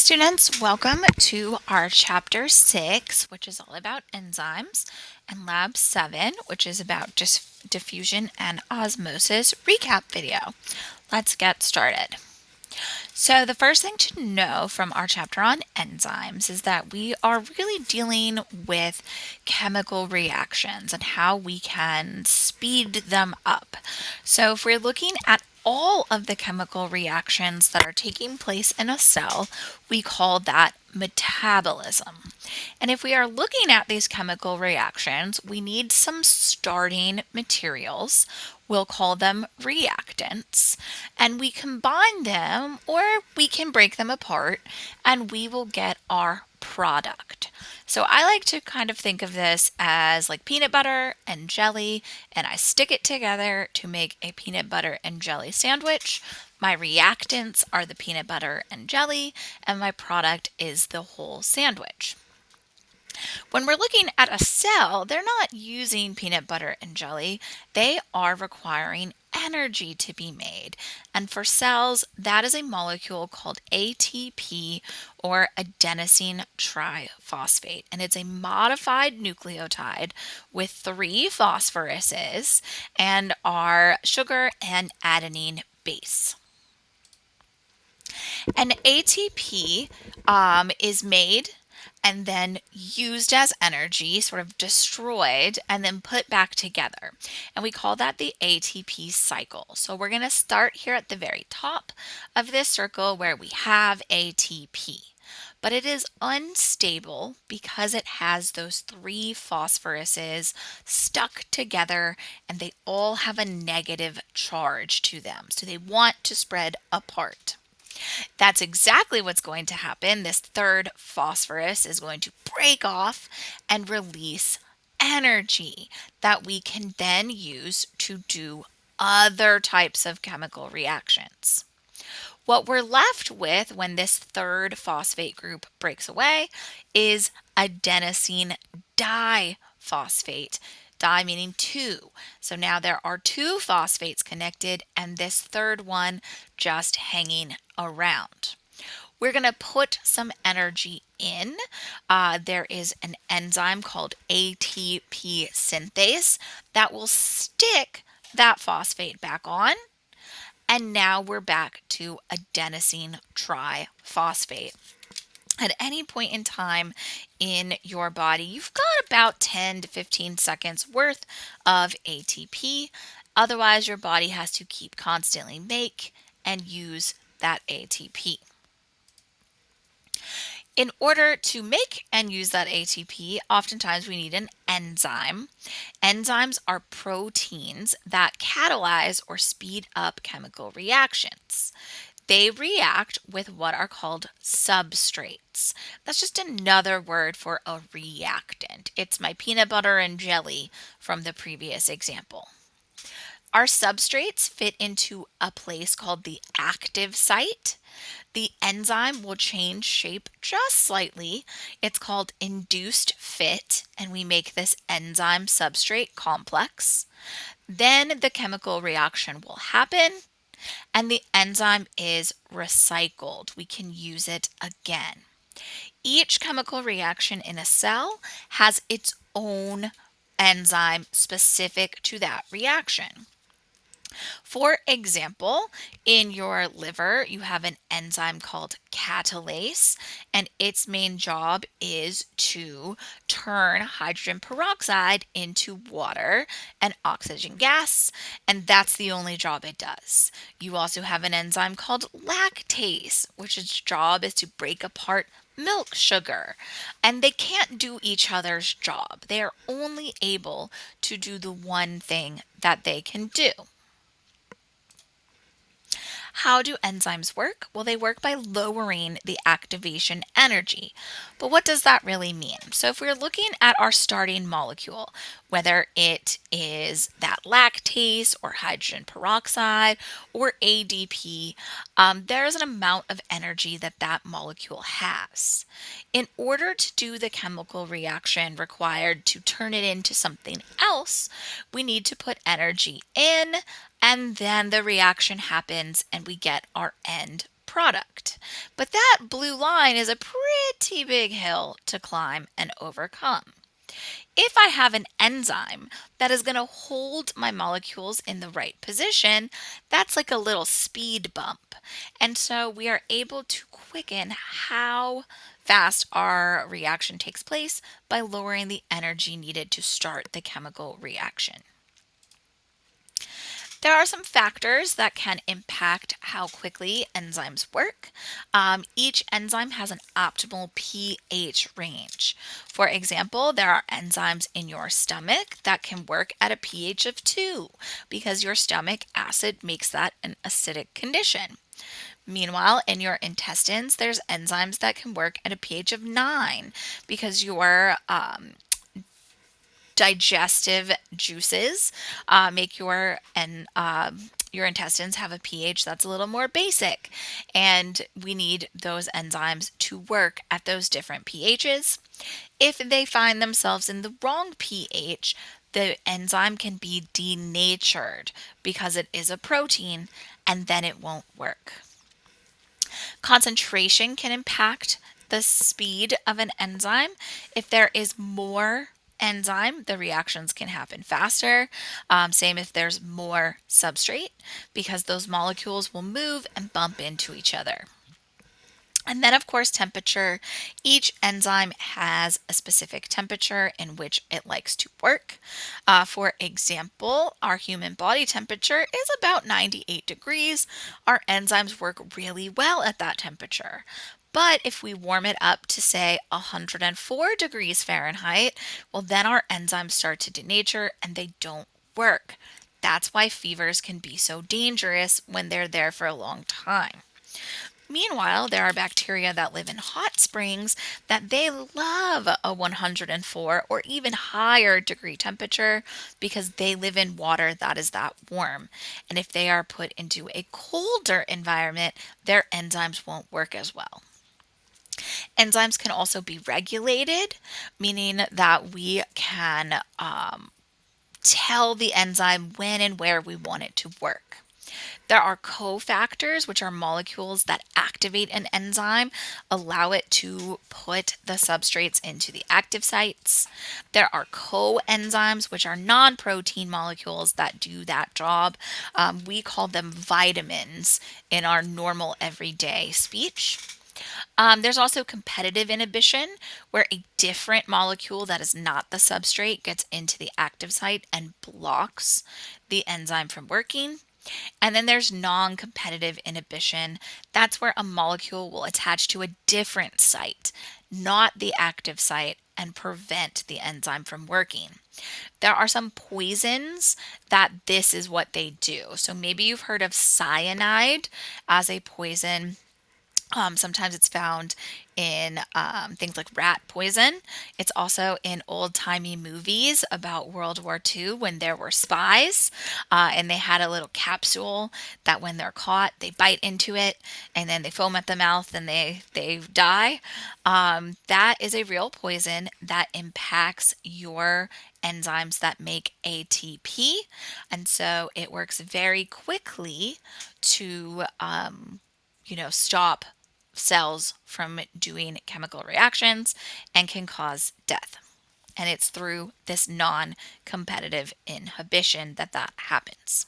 students, welcome to our chapter 6, which is all about enzymes, and lab 7, which is about diffusion and osmosis recap video. Let's get started. So the first thing to know from our chapter on enzymes is that we are really dealing with chemical reactions and how we can speed them up. So if we're looking at all of the chemical reactions that are taking place in a cell, we call that metabolism. And if we are looking at these chemical reactions, we need some starting materials. We'll call them reactants, and we combine them or we can break them apart and we will get our product. So I like to kind of think of this as like peanut butter and jelly, and I stick it together to make a peanut butter and jelly sandwich. My reactants are the peanut butter and jelly, and my product is the whole sandwich. When we're looking at a cell, they're not using peanut butter and jelly. They are requiring energy to be made. And for cells, that is a molecule called ATP or adenosine triphosphate. And it's a modified nucleotide with 3 phosphoruses and our sugar and adenine base. And ATP is made and then used as energy, sort of destroyed, and then put back together. And we call that the ATP cycle. So we're going to start here at the very top of this circle where we have ATP. But it is unstable because it has those 3 phosphoruses stuck together and they all have a negative charge to them. So they want to spread apart. That's exactly what's going to happen. This third phosphorus is going to break off and release energy that we can then use to do other types of chemical reactions. What we're left with when this third phosphate group breaks away is adenosine diphosphate. Di meaning 2. So now there are 2 phosphates connected and this third one just hanging around. We're going to put some energy in. There is an enzyme called ATP synthase that will stick that phosphate back on. And now we're back to adenosine triphosphate. At any point in time in your body, you've got about 10 to 15 seconds worth of ATP. Otherwise, your body has to keep constantly make and use that ATP. In order to make and use that ATP, oftentimes we need an enzyme. Enzymes are proteins that catalyze or speed up chemical reactions. They react with what are called substrates. That's just another word for a reactant. It's my peanut butter and jelly from the previous example. Our substrates fit into a place called the active site. The enzyme will change shape just slightly. It's called induced fit, and we make this enzyme substrate complex. Then the chemical reaction will happen, and the enzyme is recycled. We can use it again. Each chemical reaction in a cell has its own enzyme specific to that reaction. For example, in your liver, you have an enzyme called catalase, and its main job is to turn hydrogen peroxide into water and oxygen gas, and that's the only job it does. You also have an enzyme called lactase, which its job is to break apart milk sugar, and they can't do each other's job. They are only able to do the one thing that they can do. How do enzymes work? Well, they work by lowering the activation energy. But what does that really mean? So if we're looking at our starting molecule, whether it is that lactase or hydrogen peroxide or ADP, there's an amount of energy that that molecule has. In order to do the chemical reaction required to turn it into something else, we need to put energy in, and then the reaction happens and we get our end product. But that blue line is a pretty big hill to climb and overcome. If I have an enzyme that is going to hold my molecules in the right position, that's like a little speed bump. And so we are able to quicken how fast our reaction takes place by lowering the energy needed to start the chemical reaction. There are some factors that can impact how quickly enzymes work. Each enzyme has an optimal pH range. For example, there are enzymes in your stomach that can work at a pH of 2 because your stomach acid makes that an acidic condition. Meanwhile, in your intestines, there's enzymes that can work at a pH of 9 because digestive juices make your intestines have a pH that's a little more basic, and we need those enzymes to work at those different pHs. If they find themselves in the wrong pH, the enzyme can be denatured because it is a protein, and then it won't work. Concentration can impact the speed of an enzyme. If there is more enzyme, the reactions can happen faster. Same if there's more substrate, because those molecules will move and bump into each other. And then, of course, temperature. Each enzyme has a specific temperature in which it likes to work. For example, our human body temperature is about 98 degrees. Our enzymes work really well at that temperature. But if we warm it up to, say, 104 degrees Fahrenheit, well, then our enzymes start to denature and they don't work. That's why fevers can be so dangerous when they're there for a long time. Meanwhile, there are bacteria that live in hot springs that they love a 104 or even higher degree temperature because they live in water that is that warm. And if they are put into a colder environment, their enzymes won't work as well. Enzymes can also be regulated, meaning that we can tell the enzyme when and where we want it to work. There are cofactors, which are molecules that activate an enzyme, allow it to put the substrates into the active sites. There are coenzymes, which are non-protein molecules that do that job. We call them vitamins in our normal everyday speech. There's also competitive inhibition, where a different molecule that is not the substrate gets into the active site and blocks the enzyme from working. And then there's non-competitive inhibition. That's where a molecule will attach to a different site, not the active site, and prevent the enzyme from working. There are some poisons that this is what they do. So maybe you've heard of cyanide as a poison. Sometimes it's found in things like rat poison. It's also in old-timey movies about World War II when there were spies, and they had a little capsule that when they're caught, they bite into it and then they foam at the mouth and they die. That is a real poison that impacts your enzymes that make ATP, and so it works very quickly to stop cells from doing chemical reactions and can cause death. And it's through this non-competitive inhibition that happens.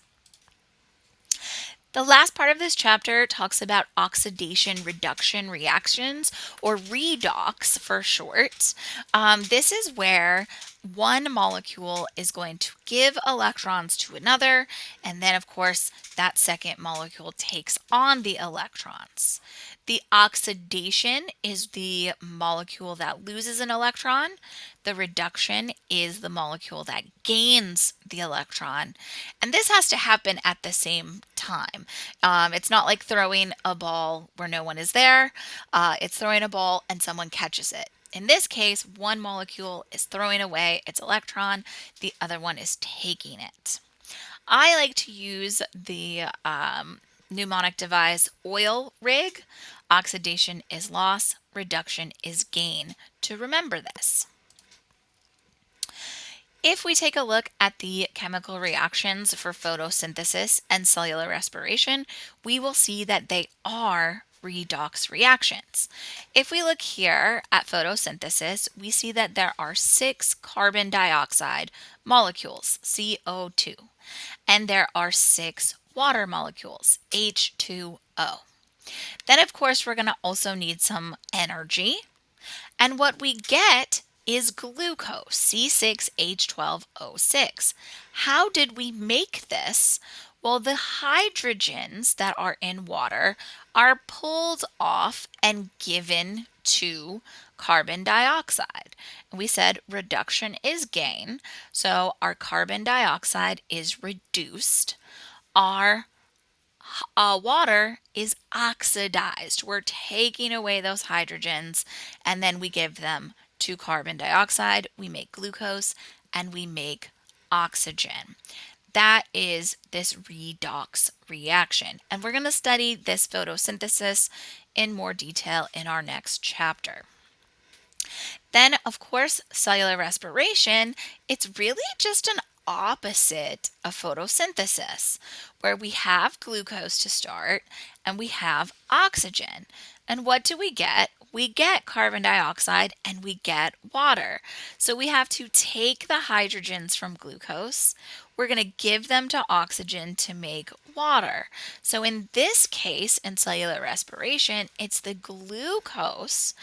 The last part of this chapter talks about oxidation reduction reactions, or redox for short. This is where one molecule is going to give electrons to another, and then, of course, that second molecule takes on the electrons. The oxidation is the molecule that loses an electron. The reduction is the molecule that gains the electron. And this has to happen at the same time. It's not like throwing a ball where no one is there. It's throwing a ball and someone catches it. In this case, one molecule is throwing away its electron, the other one is taking it. I like to use the mnemonic device oil rig. Oxidation is loss, reduction is gain, to remember this. If we take a look at the chemical reactions for photosynthesis and cellular respiration, we will see that they are redox reactions. If we look here at photosynthesis, we see that there are 6 carbon dioxide molecules, CO2, and there are 6 water molecules, H2O. Then, of course, we're going to also need some energy. And what we get is glucose, C6H12O6. How did we make this? Well, the hydrogens that are in water are pulled off and given to carbon dioxide. And we said reduction is gain. So our carbon dioxide is reduced. Our water is oxidized. We're taking away those hydrogens and then we give them to carbon dioxide. We make glucose and we make oxygen. That is this redox reaction. And we're going to study this photosynthesis in more detail in our next chapter. Then, of course, cellular respiration, it's really just an opposite of photosynthesis, where we have glucose to start and we have oxygen. And what do we get? We get carbon dioxide and we get water. So we have to take the hydrogens from glucose. We're going to give them to oxygen to make water. So in this case, in cellular respiration, it's the glucose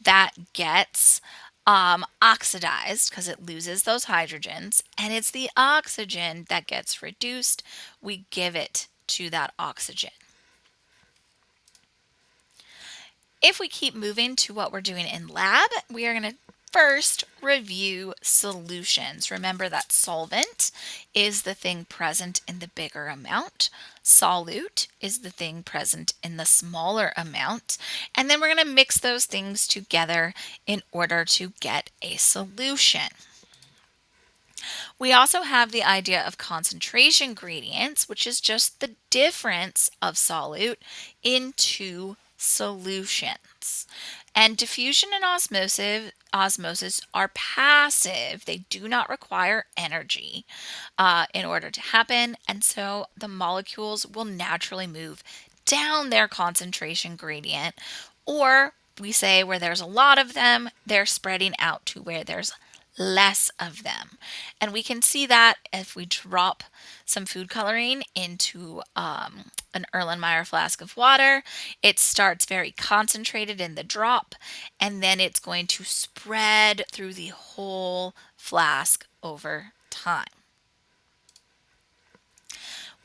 that gets oxidized because it loses those hydrogens, and it's the oxygen that gets reduced. We give it to that oxygen. If we keep moving to what we're doing in lab, we are going to first review solutions. Remember that solvent is the thing present in the bigger amount. Solute is the thing present in the smaller amount. And then we're going to mix those things together in order to get a solution. We also have the idea of concentration gradients, which is just the difference of solute into solutions. And diffusion and osmosis are passive. They do not require energy in order to happen. And so the molecules will naturally move down their concentration gradient. Or we say where there's a lot of them, they're spreading out to where there's less of them. And we can see that if we drop some food coloring into an Erlenmeyer flask of water. It starts very concentrated in the drop, and then it's going to spread through the whole flask over time.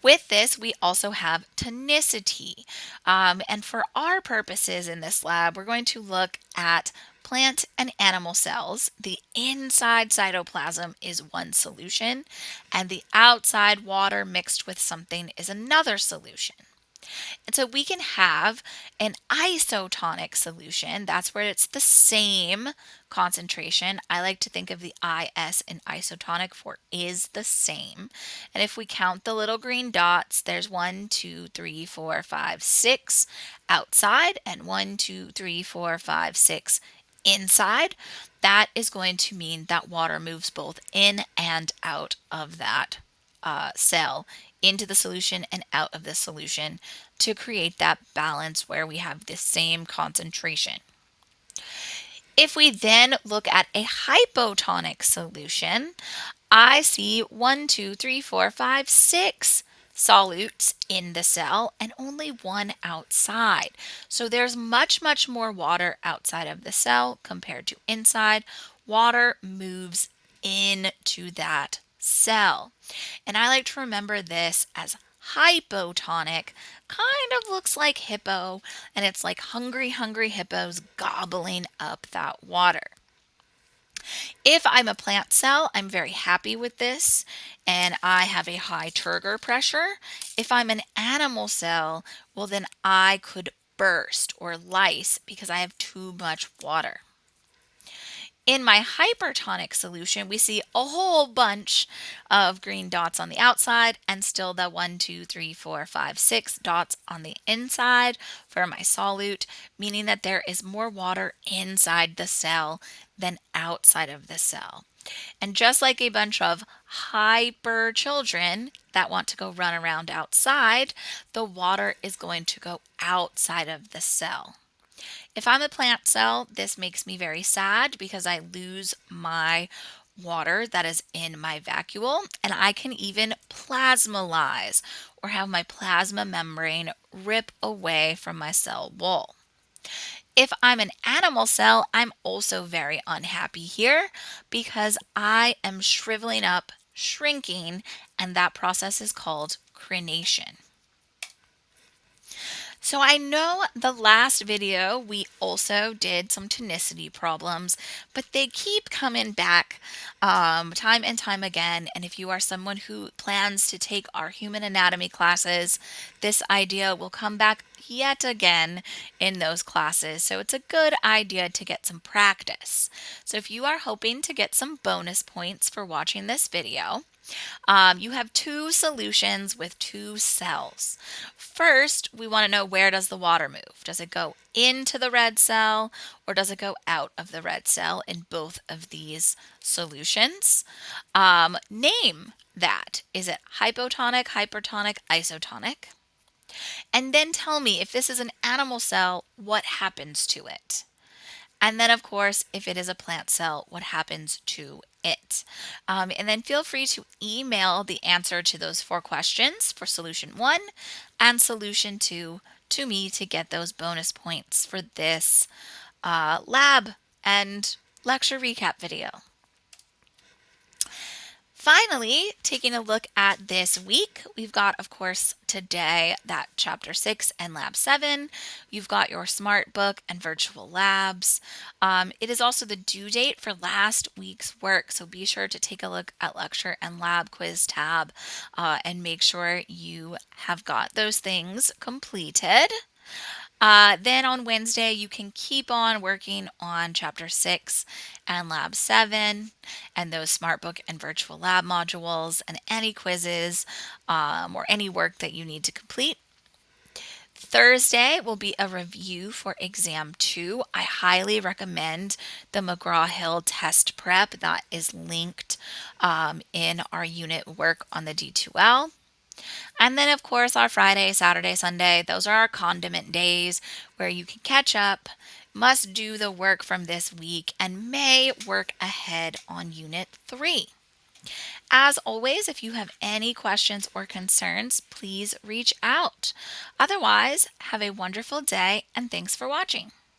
With this, we also have tonicity. And for our purposes in this lab, we're going to look at plant and animal cells. The inside cytoplasm is one solution, and the outside water mixed with something is another solution. And so we can have an isotonic solution. That's where it's the same concentration. I like to think of the IS in isotonic for is the same. And if we count the little green dots, there's 1, 2, 3, 4, 5, 6 outside and 1, 2, 3, 4, 5, 6 inside. That is going to mean that water moves both in and out of that cell into the solution and out of the solution to create that balance where we have the same concentration. If we then look at a hypotonic solution, I see 1, 2, 3, 4, 5, 6 solutes in the cell and only one outside. So there's much, much more water outside of the cell compared to inside. Water moves into that cell. And I like to remember this as hypotonic. Kind of looks like hippo, and it's like hungry, hungry hippos gobbling up that water. If I'm a plant cell, I'm very happy with this, and I have a high turgor pressure. If I'm an animal cell, well, then I could burst or lyse because I have too much water. In my hypertonic solution, we see a whole bunch of green dots on the outside and still the 1, 2, 3, 4, 5, 6 dots on the inside for my solute, meaning that there is more water inside the cell than outside of the cell. And just like a bunch of hyper children that want to go run around outside, the water is going to go outside of the cell. If I'm a plant cell, this makes me very sad because I lose my water that is in my vacuole, and I can even plasmolyze or have my plasma membrane rip away from my cell wall. If I'm an animal cell, I'm also very unhappy here because I am shriveling up, shrinking, and that process is called crenation. So I know the last video we also did some tonicity problems, but they keep coming back time and time again. And if you are someone who plans to take our human anatomy classes, this idea will come back yet again in those classes. So it's a good idea to get some practice. So if you are hoping to get some bonus points for watching this video, you have two solutions with two cells. First, we want to know, where does the water move? Does it go into the red cell or does it go out of the red cell in both of these solutions? Name that. Is it hypotonic, hypertonic, isotonic? And then tell me, if this is an animal cell, what happens to it? And then, of course, if it is a plant cell, what happens to it? And then feel free to email the answer to those 4 questions for solution 1 and solution 2 to me to get those bonus points for this lab and lecture recap video. Finally, taking a look at this week, we've got, of course, today that chapter 6 and lab 7. You've got your smart book and virtual labs. It is also the due date for last week's work, so be sure to take a look at lecture and lab quiz tab and make sure you have got those things completed. Then on Wednesday, you can keep on working on Chapter 6 and Lab 7 and those SmartBook and virtual lab modules and any quizzes or any work that you need to complete. Thursday will be a review for exam 2. I highly recommend the McGraw-Hill test prep that is linked in our unit work on the D2L. And then, of course, our Friday, Saturday, Sunday, those are our condiment days where you can catch up, must do the work from this week, and may work ahead on Unit 3. As always, if you have any questions or concerns, please reach out. Otherwise, have a wonderful day and thanks for watching.